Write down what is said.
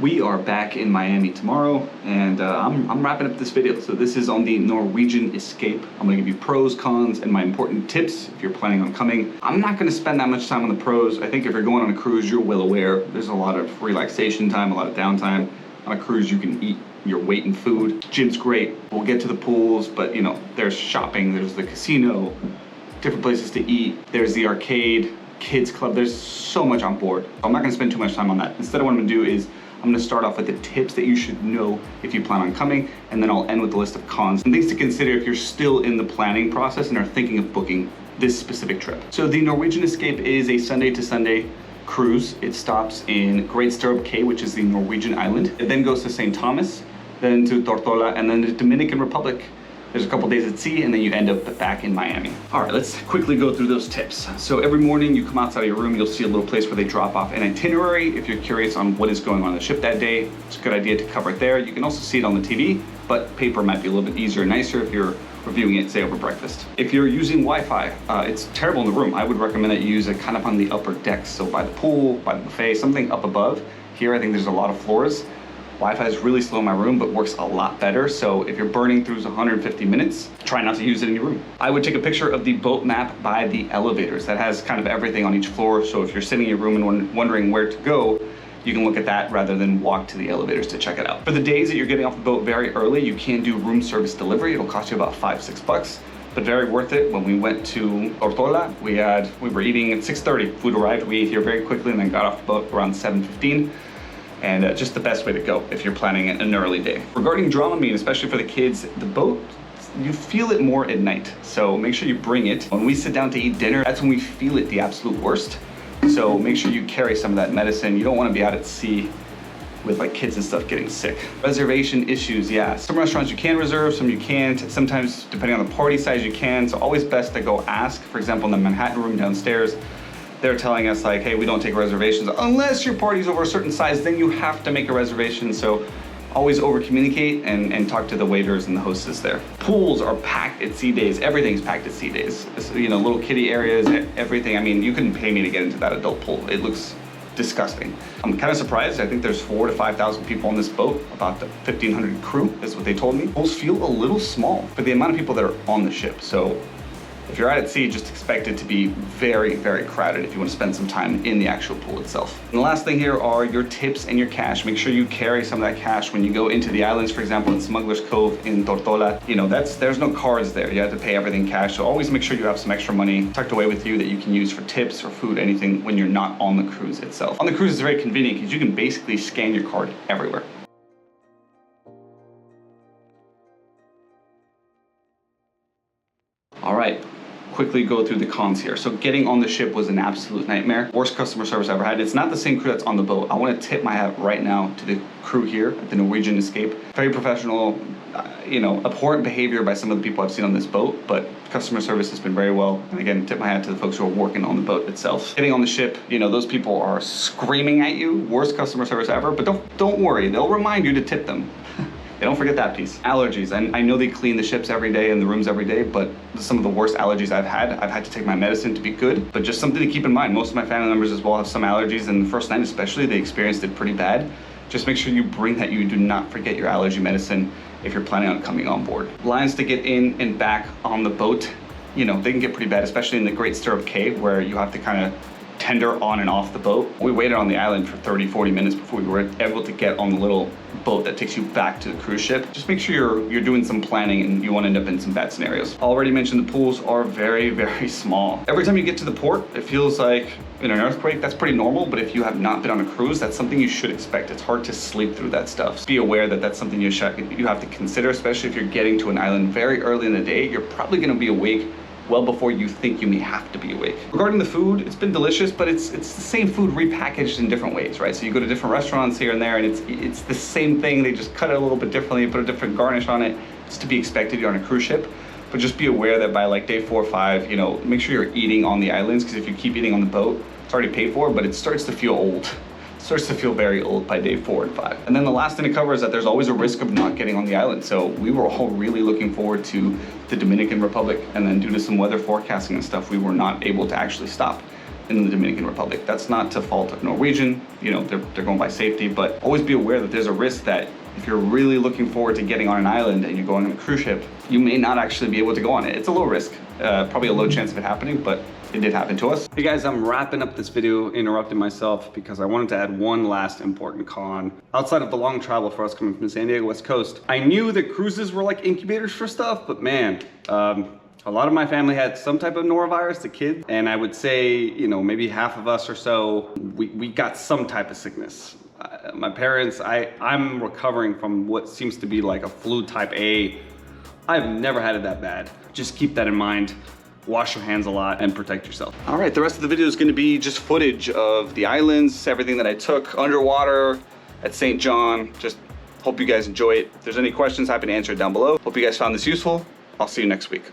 We are back in Miami tomorrow, and I'm wrapping up this video. So this is on the Norwegian Escape. I'm gonna give you pros, cons, and my important tips if you're planning on coming. I'm not gonna spend that much time on the pros. I think if you're going on a cruise, you're well aware. There's a lot of relaxation time, a lot of downtime. On a cruise, you can eat your weight in food. Gym's great. We'll get to the pools, but you know, there's shopping, there's the casino, different places to eat. There's the arcade, kids club. There's so much on board. I'm not gonna spend too much time on that. Instead, what I'm gonna do is I'm gonna start off with the tips that you should know if you plan on coming, and then I'll end with the list of cons and things to consider if you're still in the planning process and are thinking of booking this specific trip. So the Norwegian Escape is a Sunday to Sunday cruise. It stops in Great Stirrup Cay, which is the Norwegian island. It then goes to St. Thomas, then to Tortola, and then the Dominican Republic. There's a couple days at sea, and then you end up back in Miami. All right, let's quickly go through those tips. So every morning you come outside of your room, you'll see a little place where they drop off an itinerary. If you're curious on what is going on the ship that day, it's a good idea to cover it there. You can also see it on the TV, but paper might be a little bit easier and nicer if you're reviewing it, say, over breakfast. If you're using Wi-Fi, it's terrible in the room. I would recommend that you use it kind of on the upper decks, so by the pool, by the buffet, something up above. Here, I think there's a lot of floors. Wi-Fi is really slow in my room, but works a lot better. So if you're burning through 150 minutes, try not to use it in your room. I would take a picture of the boat map by the elevators. That has kind of everything on each floor. So if you're sitting in your room and wondering where to go, you can look at that rather than walk to the elevators to check it out. For the days that you're getting off the boat very early, you can do room service delivery. It'll cost you about $5-6, but very worth it. When we went to Tortola, we were eating at 6:30. Food arrived, we ate here very quickly and then got off the boat around 7:15. And just the best way to go if you're planning an early day. Regarding Dramamine, especially for the kids, the boat, you feel it more at night. So make sure you bring it. When we sit down to eat dinner, that's when we feel it the absolute worst. So make sure you carry some of that medicine. You don't want to be out at sea with like kids and stuff getting sick. Reservation issues, yeah. Some restaurants you can reserve, some you can't. Sometimes, depending on the party size, you can. So always best to go ask. For example, in the Manhattan room downstairs, they're telling us like, hey, we don't take reservations unless your party's over a certain size, then you have to make a reservation. So always over communicate and talk to the waiters and the hostess there. Pools are packed at sea days. Everything's packed at sea days. You know, little kiddie areas, everything. I mean, you couldn't pay me to get into that adult pool. It looks disgusting. I'm kind of surprised. I think there's 4,000 to 5,000 people on this boat, about the 1,500 crew is what they told me. Pools feel a little small for the amount of people that are on the ship. So if you're out at sea, just expect it to be very, very crowded if you want to spend some time in the actual pool itself. And the last thing here are your tips and your cash. Make sure you carry some of that cash when you go into the islands. For example, in Smuggler's Cove in Tortola, you know, there's no cards there. You have to pay everything cash. So always make sure you have some extra money tucked away with you that you can use for tips or food, anything when you're not on the cruise itself. On the cruise, it's very convenient because you can basically scan your card everywhere. All right. Quickly go through the cons here. So getting on the ship was an absolute nightmare. Worst customer service I ever had. It's not the same crew that's on the boat. I want to tip my hat right now to the crew here at the Norwegian Escape. Very professional, you know, abhorrent behavior by some of the people I've seen on this boat, but customer service has been very well. And again, tip my hat to the folks who are working on the boat itself. Getting on the ship, you know, those people are screaming at you. Worst customer service ever, but don't worry. They'll remind you to tip them. They don't forget that piece. Allergies, and I know they clean the ships every day and the rooms every day, but some of the worst allergies I've had to take my medicine to be good, but just something to keep in mind. Most of my family members as well have some allergies, and the first night especially, they experienced it pretty bad. Just make sure you bring that. You do not forget your allergy medicine if you're planning on coming on board. Lines to get in and back on the boat, you know, they can get pretty bad, especially in the Great Stirrup Cay, where you have to kind of tender on and off the boat. We waited on the island for 30-40 minutes before we were able to get on the little boat that takes you back to the cruise ship. Just make sure you're doing some planning and you won't end up in some bad scenarios. Already mentioned the pools are very, very small. Every time you get to the port, it feels like in an earthquake. That's pretty normal, but if you have not been on a cruise, that's something you should expect. It's hard to sleep through that stuff. So be aware that that's something you have to consider, especially if you're getting to an island very early in the day. You're probably gonna be awake well before you think you may have to be awake. Regarding the food, it's been delicious, but it's the same food repackaged in different ways, right? So you go to different restaurants here and there, and it's the same thing. They just cut it a little bit differently, put a different garnish on it. It's to be expected. You're on a cruise ship, but just be aware that by like day 4 or 5, you know, make sure you're eating on the islands, because if you keep eating on the boat, it's already paid for, but it starts to feel old. Starts to feel very old by day 4 and 5. And then the last thing to cover is that there's always a risk of not getting on the island. So we were all really looking forward to the Dominican Republic, and then due to some weather forecasting and stuff, we were not able to actually stop. in the Dominican Republic. That's not to fault of Norwegian, you know, they're going by safety, but always be aware that there's a risk that if you're really looking forward to getting on an island and you're going on a cruise ship, you may not actually be able to go on it. It's a low risk, probably a low chance of it happening, but it did happen to us. Hey guys, I'm wrapping up this video, interrupting myself because I wanted to add one last important con. Outside of the long travel for us coming from San Diego West Coast, I knew that cruises were like incubators for stuff, but man, a lot of my family had some type of norovirus, the kids, and I would say, you know, maybe half of us or so, we got some type of sickness. My parents, I'm recovering from what seems to be like a flu type A. I've never had it that bad. Just keep that in mind. Wash your hands a lot and protect yourself. All right, the rest of the video is gonna be just footage of the islands, everything that I took underwater at St. John. Just hope you guys enjoy it. If there's any questions, happy to answer it down below. Hope you guys found this useful. I'll see you next week.